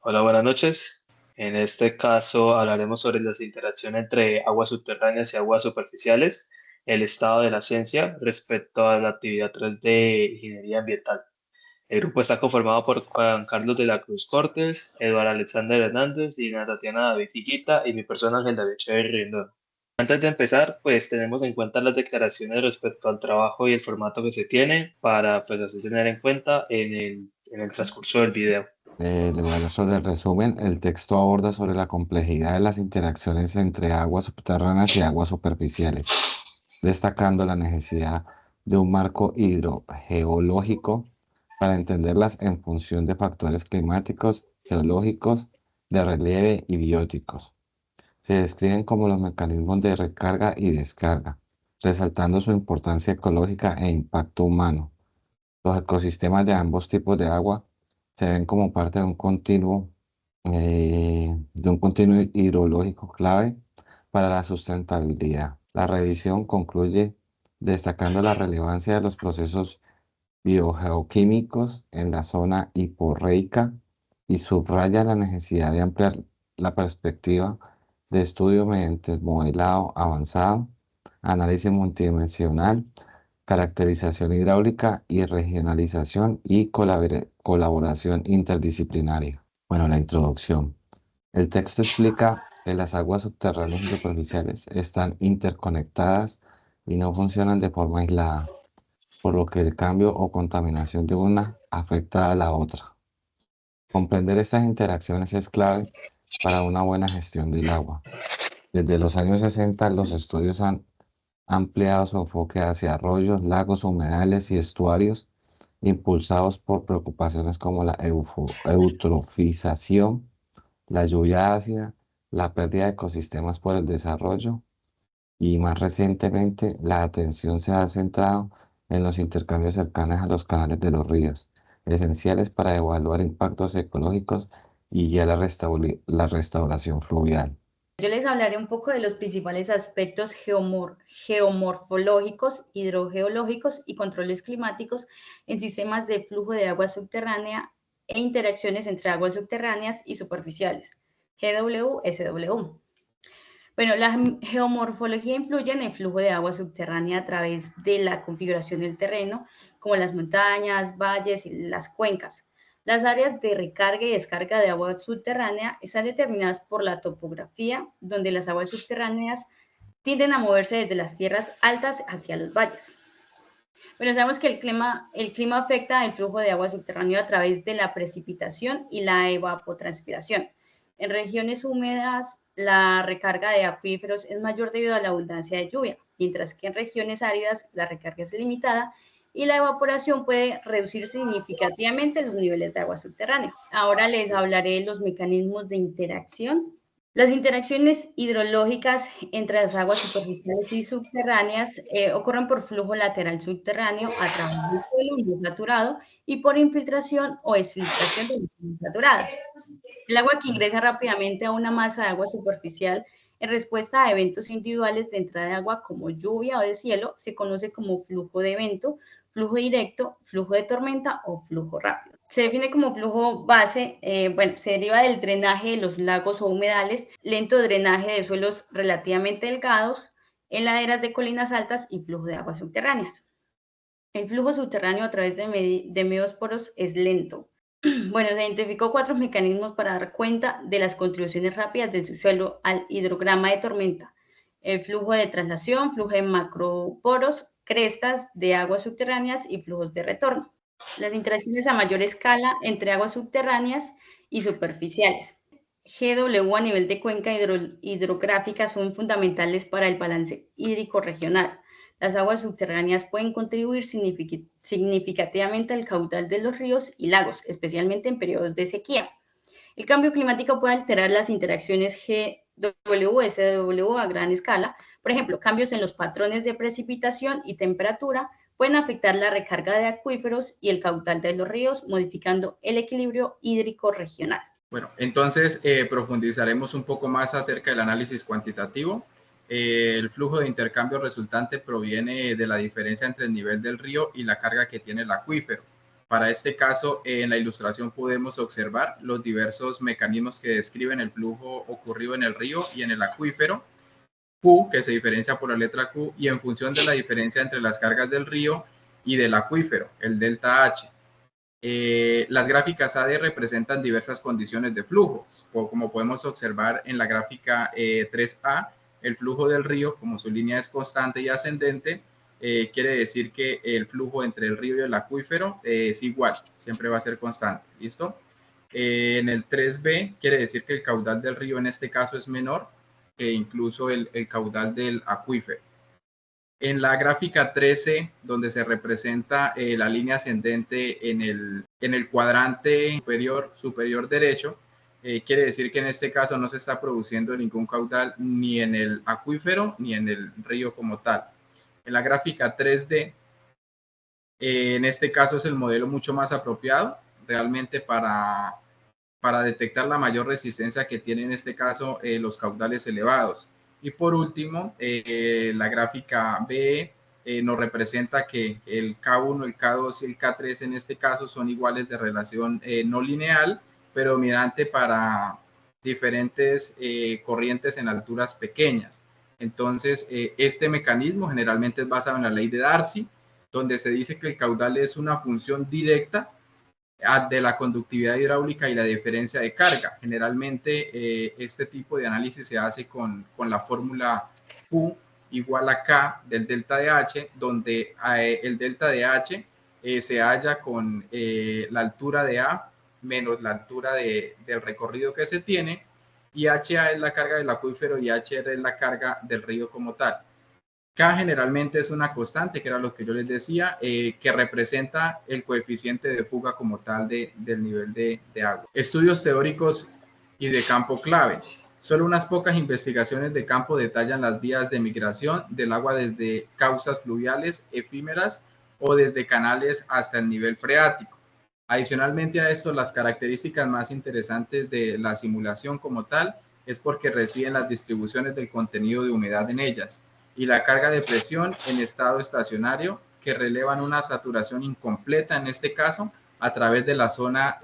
Hola, buenas noches. En este caso hablaremos sobre las interacciones entre aguas subterráneas y aguas superficiales, el estado de la ciencia respecto a la actividad 3 de ingeniería ambiental. El grupo está conformado por Juan Carlos de la Cruz Cortes, Eduardo Alexander Hernández, Dina Tatiana David Higuita y mi persona Ángel David Echeverri Rendón. Antes de empezar, pues tenemos en cuenta las declaraciones respecto al trabajo y el formato que se tiene para pues así tener en cuenta en el transcurso del video. Bueno, sobre el resumen, el texto aborda sobre la complejidad de las interacciones entre aguas subterráneas y aguas superficiales, destacando la necesidad de un marco hidrogeológico para entenderlas en función de factores climáticos, geológicos, de relieve y bióticos. Se describen como los mecanismos de recarga y descarga, resaltando su importancia ecológica e impacto humano. Los ecosistemas de ambos tipos de agua se ven como parte de un continuo hidrológico clave para la sustentabilidad. La revisión concluye destacando la relevancia de los procesos biogeoquímicos en la zona hiporreica y subraya la necesidad de ampliar la perspectiva de estudio mediante modelado avanzado, análisis multidimensional, caracterización hidráulica y regionalización y colaboración interdisciplinaria. Bueno, la introducción. El texto explica que las aguas subterráneas y superficiales están interconectadas y no funcionan de forma aislada, por lo que el cambio o contaminación de una afecta a la otra. Comprender estas interacciones es clave para una buena gestión del agua. Desde los años 60, los estudios han ampliado su enfoque hacia arroyos, lagos, humedales y estuarios, impulsados por preocupaciones como la eutrofización, la lluvia ácida, la pérdida de ecosistemas por el desarrollo y más recientemente la atención se ha centrado en los intercambios cercanos a los canales de los ríos, esenciales para evaluar impactos ecológicos y guiar la restauración fluvial. Yo les hablaré un poco de los principales aspectos geomorfológicos, hidrogeológicos y controles climáticos en sistemas de flujo de agua subterránea e interacciones entre aguas subterráneas y superficiales, GW-SW. Bueno, la geomorfología influye en el flujo de agua subterránea a través de la configuración del terreno, como las montañas, valles y las cuencas. Las áreas de recarga y descarga de agua subterránea están determinadas por la topografía, donde las aguas subterráneas tienden a moverse desde las tierras altas hacia los valles. Bueno, sabemos que el clima afecta el flujo de agua subterráneo a través de la precipitación y la evapotranspiración. En regiones húmedas, la recarga de acuíferos es mayor debido a la abundancia de lluvia, mientras que en regiones áridas la recarga es limitada y la evaporación puede reducir significativamente los niveles de agua subterránea. Ahora les hablaré de los mecanismos de interacción. Las interacciones hidrológicas entre las aguas superficiales y subterráneas ocurren por flujo lateral subterráneo a través del suelo no saturado y por infiltración o exfiltración de las zonas saturadas. El agua que ingresa rápidamente a una masa de agua superficial en respuesta a eventos individuales de entrada de agua como lluvia o de cielo se conoce como flujo de evento, flujo directo, flujo de tormenta o flujo rápido. Se define como flujo base, se deriva del drenaje de los lagos o humedales, lento drenaje de suelos relativamente delgados, en laderas de colinas altas y flujo de aguas subterráneas. El flujo subterráneo a través de medios poros es lento. Bueno, se identificó 4 mecanismos para dar cuenta de las contribuciones rápidas del subsuelo al hidrograma de tormenta. El flujo de traslación, flujo de macroporos, crestas de aguas subterráneas y flujos de retorno. Las interacciones a mayor escala entre aguas subterráneas y superficiales. GW a nivel de cuenca hidrográfica son fundamentales para el balance hídrico regional. Las aguas subterráneas pueden contribuir significativamente al caudal de los ríos y lagos, especialmente en periodos de sequía. El cambio climático puede alterar las interacciones GW-SW a gran escala. Por ejemplo, cambios en los patrones de precipitación y temperatura pueden afectar la recarga de acuíferos y el caudal de los ríos, modificando el equilibrio hídrico regional. Bueno, entonces profundizaremos un poco más acerca del análisis cuantitativo. El flujo de intercambio resultante proviene de la diferencia entre el nivel del río y la carga que tiene el acuífero. Para este caso, en la ilustración podemos observar los diversos mecanismos que describen el flujo ocurrido en el río y en el acuífero. Q, que se diferencia por la letra Q, y en función de la diferencia entre las cargas del río y del acuífero, el delta H. Las gráficas AD representan diversas condiciones de flujo, como podemos observar en la gráfica 3A, el flujo del río, como su línea es constante y ascendente, quiere decir que el flujo entre el río y el acuífero es igual, siempre va a ser constante, ¿listo? En el 3B quiere decir que el caudal del río en este caso es menor que incluso el caudal del acuífero. En la gráfica 13, donde se representa la línea ascendente en el cuadrante superior derecho, quiere decir que en este caso no se está produciendo ningún caudal ni en el acuífero ni en el río como tal. En la gráfica 3D, en este caso es el modelo mucho más apropiado realmente para detectar la mayor resistencia que tienen en este caso los caudales elevados. Y por último, la gráfica B nos representa que el K1, el K2 y el K3 en este caso son iguales de relación no lineal, pero dominante para diferentes corrientes en alturas pequeñas. Entonces, este mecanismo generalmente es basado en la ley de Darcy, donde se dice que el caudal es una función directa de la conductividad hidráulica y la diferencia de carga. Generalmente este tipo de análisis se hace con la fórmula Q igual a K del delta de H, donde el delta de H se halla con la altura de A menos la altura del recorrido que se tiene, y HA es la carga del acuífero y HR es la carga del río como tal. K generalmente es una constante, que era lo que yo les decía, que representa el coeficiente de fuga como tal del nivel de agua. Estudios teóricos y de campo clave. Solo unas pocas investigaciones de campo detallan las vías de migración del agua desde causas fluviales efímeras o desde canales hasta el nivel freático. Adicionalmente a esto, las características más interesantes de la simulación como tal es porque residen las distribuciones del contenido de humedad en ellas y la carga de presión en estado estacionario, que relevan una saturación incompleta en este caso a través de la zona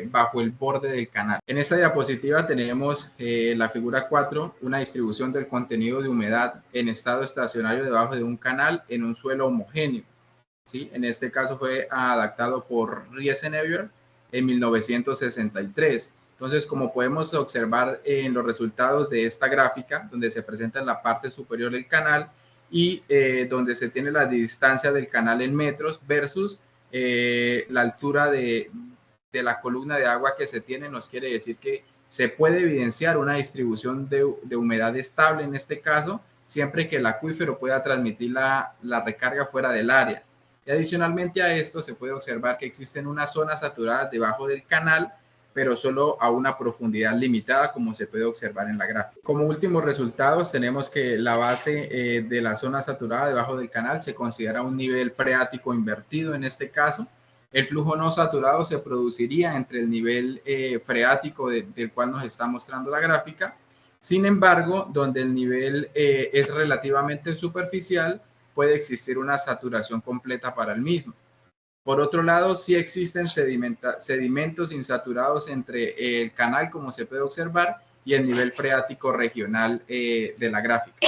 bajo el borde del canal. En esta diapositiva tenemos la figura 4, una distribución del contenido de humedad en estado estacionario debajo de un canal en un suelo homogéneo. ¿Sí? En este caso fue adaptado por Riesenauer en 1963. Entonces, como podemos observar en los resultados de esta gráfica, donde se presenta en la parte superior del canal y donde se tiene la distancia del canal en metros versus la altura de la columna de agua que se tiene, nos quiere decir que se puede evidenciar una distribución de humedad estable en este caso, siempre que el acuífero pueda transmitir la recarga fuera del área. Y adicionalmente a esto se puede observar que existen unas zonas saturadas debajo del canal, pero solo a una profundidad limitada, como se puede observar en la gráfica. Como últimos resultados tenemos que la base de la zona saturada debajo del canal se considera un nivel freático invertido en este caso. El flujo no saturado se produciría entre el nivel freático del cual nos está mostrando la gráfica. Sin embargo, donde el nivel es relativamente superficial, puede existir una saturación completa para el mismo. Por otro lado, sí existen sedimentos insaturados entre el canal, como se puede observar, y el nivel freático regional de la gráfica.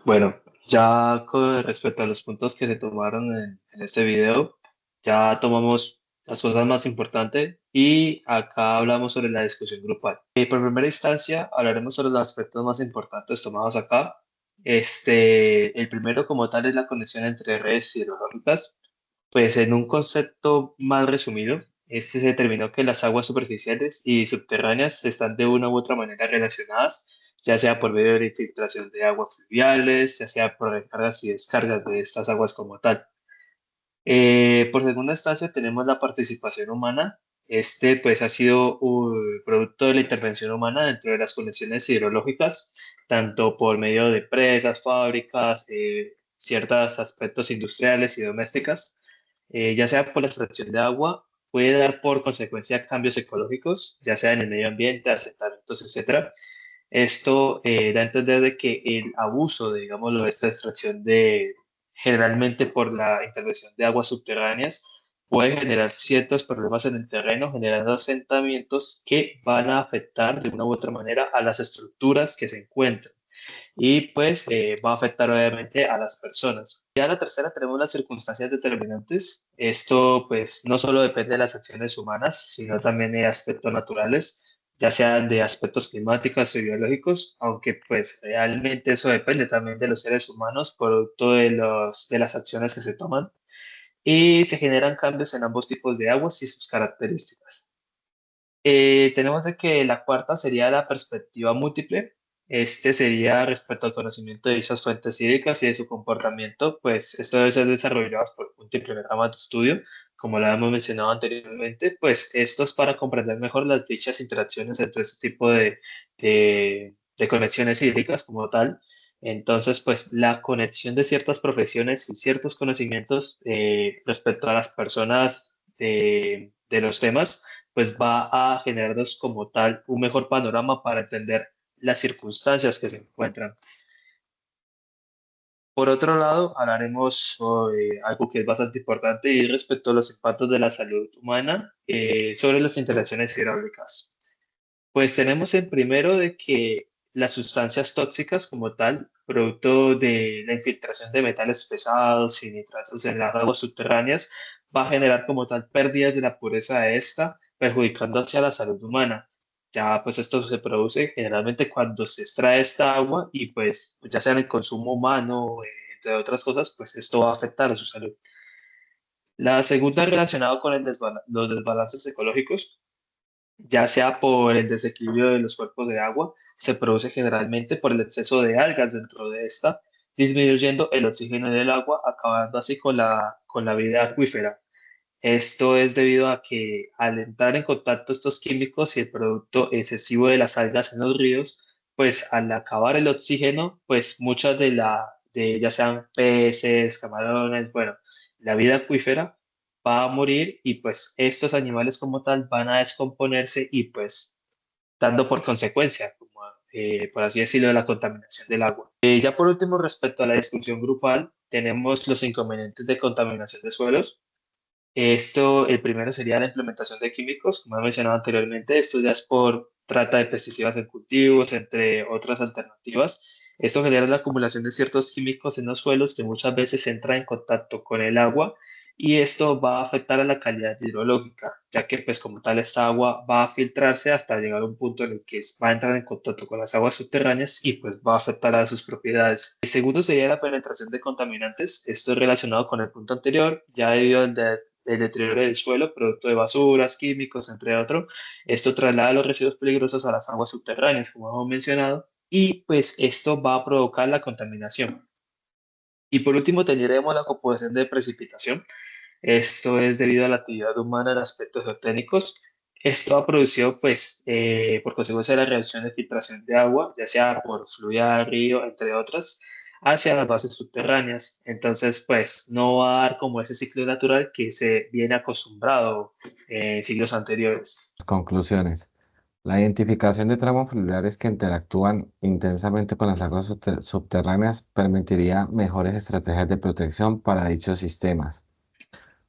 Bueno, ya con respecto a los puntos que se tomaron en este video, ya tomamos las cosas más importantes y acá hablamos sobre la discusión grupal. Por primera instancia, hablaremos sobre los aspectos más importantes tomados acá. El primero como tal es la conexión entre redes hidrológicas. Pues en un concepto más resumido, se determinó que las aguas superficiales y subterráneas están de una u otra manera relacionadas, ya sea por medio de la infiltración de aguas fluviales, ya sea por recargas y descargas de estas aguas como tal. Por segunda instancia tenemos la participación humana. Pues ha sido un producto de la intervención humana dentro de las conexiones hidrológicas, tanto por medio de presas, fábricas, ciertos aspectos industriales y domésticas, ya sea por la extracción de agua, puede dar por consecuencia cambios ecológicos, ya sea en el medio ambiente, asentamientos, etcétera. Esto da a entender de que el abuso, de, digámoslo, de esta extracción generalmente por la intervención de aguas subterráneas, puede generar ciertos problemas en el terreno, generando asentamientos que van a afectar de una u otra manera a las estructuras que se encuentran y pues va a afectar obviamente a las personas. Ya la tercera tenemos las circunstancias determinantes. Esto pues no solo depende de las acciones humanas, sino también de aspectos naturales, ya sean de aspectos climáticos o biológicos, aunque pues realmente eso depende también de los seres humanos, producto de las acciones que se toman, y se generan cambios en ambos tipos de aguas y sus características. Tenemos de que la cuarta sería la perspectiva múltiple. Este sería respecto al conocimiento de dichas fuentes hídricas y de su comportamiento, pues esto debe ser desarrollado por múltiples programas de estudio, como lo hemos mencionado anteriormente, pues esto es para comprender mejor las dichas interacciones entre este tipo de conexiones hídricas como tal. Entonces, pues la conexión de ciertas profesiones y ciertos conocimientos respecto a las personas de los temas pues va a generarnos como tal un mejor panorama para entender las circunstancias que se encuentran. Por otro lado, hablaremos sobre algo que es bastante importante y respecto a los impactos de la salud humana sobre las interacciones hidráulicas. Pues tenemos el primero de que las sustancias tóxicas como tal, producto de la infiltración de metales pesados y nitratos en las aguas subterráneas, va a generar como tal pérdidas de la pureza de esta, perjudicando hacia la salud humana. Ya pues esto se produce generalmente cuando se extrae esta agua y pues ya sea en el consumo humano, entre otras cosas, pues esto va a afectar a su salud. La segunda relacionada con los desbalances ecológicos, ya sea por el desequilibrio de los cuerpos de agua, se produce generalmente por el exceso de algas dentro de esta, disminuyendo el oxígeno del agua, acabando así con la vida acuífera. Esto es debido a que al entrar en contacto estos químicos y el producto excesivo de las algas en los ríos, pues al acabar el oxígeno, pues muchas de ya sean peces, camarones, bueno, la vida acuífera va a morir y pues estos animales como tal van a descomponerse y pues dando por consecuencia, como, por así decirlo, la contaminación del agua. Ya por último, respecto a la discusión grupal, tenemos los inconvenientes de contaminación de suelos. Esto, el primero sería la implementación de químicos, como he mencionado anteriormente. Esto ya es por trata de pesticidas en cultivos, entre otras alternativas. Esto genera la acumulación de ciertos químicos en los suelos que muchas veces entra en contacto con el agua y esto va a afectar a la calidad hidrológica, ya que pues como tal esta agua va a filtrarse hasta llegar a un punto en el que va a entrar en contacto con las aguas subterráneas y pues va a afectar a sus propiedades. El segundo sería la penetración de contaminantes. Esto es relacionado con el punto anterior, ya debido al el deterioro del suelo, producto de basuras, químicos, entre otros. Esto traslada los residuos peligrosos a las aguas subterráneas, como hemos mencionado, y pues esto va a provocar la contaminación. Y por último, tendremos la composición de precipitación. Esto es debido a la actividad humana en aspectos geotécnicos. Esto ha producido, pues, por consecuencia de la reacción de filtración de agua, ya sea por fluvial, río, entre otras, hacia las bases subterráneas. Entonces, pues, no va a dar como ese ciclo natural que se viene acostumbrado en siglos anteriores. Conclusiones. La identificación de tramos fluviales que interactúan intensamente con las aguas subterráneas permitiría mejores estrategias de protección para dichos sistemas.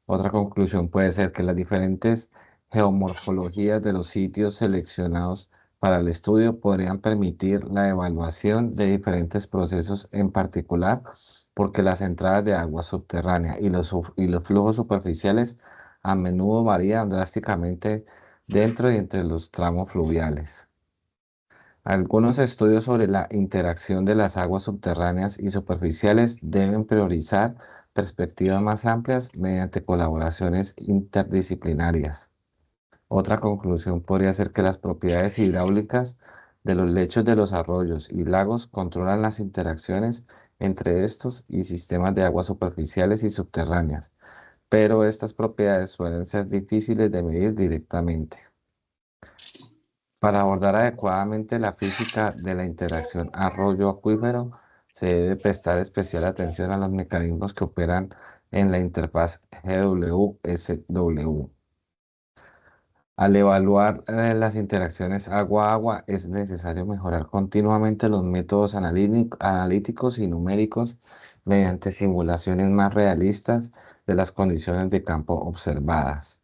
Otra conclusión puede ser que las diferentes geomorfologías de los sitios seleccionados para el estudio podrían permitir la evaluación de diferentes procesos, en particular porque las entradas de agua subterránea y los flujos superficiales a menudo varían drásticamente dentro y entre los tramos fluviales. Algunos estudios sobre la interacción de las aguas subterráneas y superficiales deben priorizar perspectivas más amplias mediante colaboraciones interdisciplinarias. Otra conclusión podría ser que las propiedades hidráulicas de los lechos de los arroyos y lagos controlan las interacciones entre estos y sistemas de aguas superficiales y subterráneas, pero estas propiedades suelen ser difíciles de medir directamente. Para abordar adecuadamente la física de la interacción arroyo-acuífero, se debe prestar especial atención a los mecanismos que operan en la interfaz GW-SW. Al evaluar las interacciones agua-agua, es necesario mejorar continuamente los métodos analíticos y numéricos mediante simulaciones más realistas de las condiciones de campo observadas.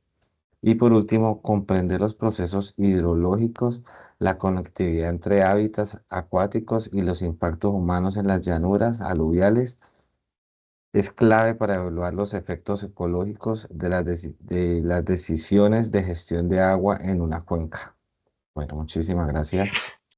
Y por último, comprender los procesos hidrológicos, la conectividad entre hábitats acuáticos y los impactos humanos en las llanuras aluviales es clave para evaluar los efectos ecológicos de las decisiones de gestión de agua en una cuenca. Bueno, muchísimas gracias.